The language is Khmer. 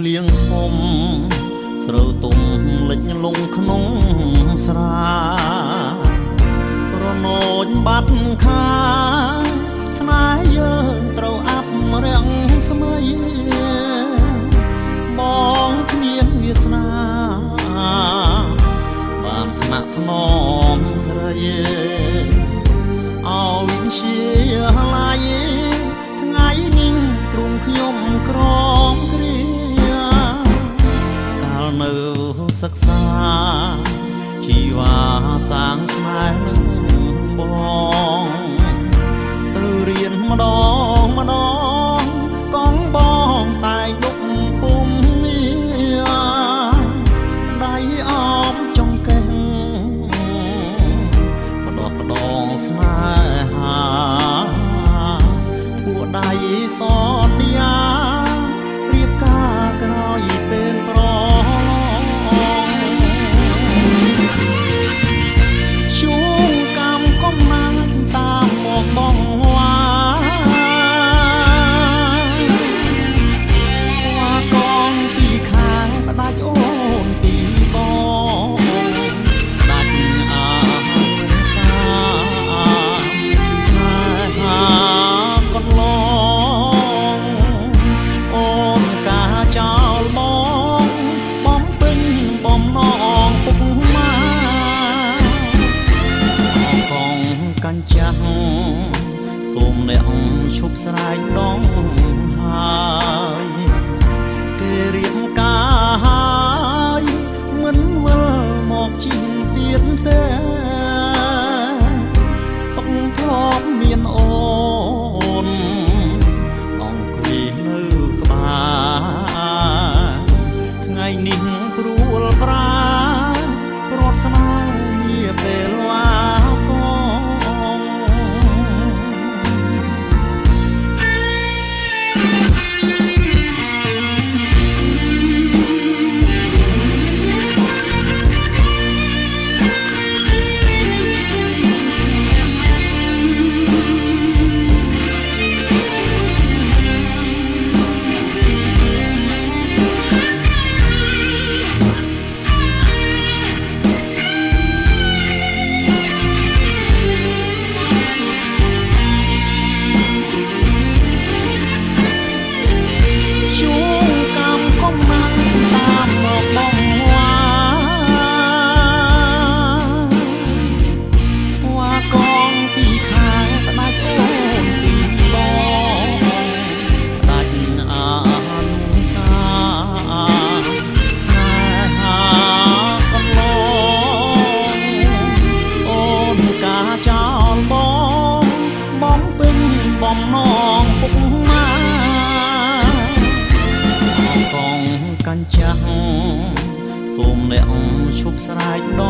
លៀងធំស្រូវទុំលិចលងក្នុងស្រារនោចបាត់ខាស្នេហ៍យើងត្រូវអាប់រាំងស្មៃបងគ្មានវាសនាបានថ្នាក់ថ្នមស្រីអោវិជាឡាយថ្ងៃនេះទ្រង់ខ្ញុំក្រមគ្រាកាលនៅសិក្សាជីវ៉ាសាងស្នេហ៍នឹងបងទៅរៀនម្ដងកងបងតែដុកពុំមានដៃអមចង្កេះបដោះបដងស្នេហាពួកដៃសន្យារៀបការក្រោយពេលប្រឡងជួងកម្មកំណាស់តាមមកបងកងពីខាងផ្ដាច់អូនពីបងផ្ដាច់អាសាស្នេហាកន្លងអូនកាចោលបងបំពេញបំណងពុកម៉ាកងកាញ់ចាស់សូមអ្នកឈប់ស្រែកដងហើយគេរៀបការហើយមិនវិលមកជីងទៀតទេតុកធ្លាប់មានអូនអង្គុយនៅក្បែរថ្ងៃនេះព្រួលប្រាប្រត់ស្នេហ៍នាពេលឡាកងបំណងពុកម៉ាកងកាញ់ចាស់សូមអ្នកឈប់ស្រែកដ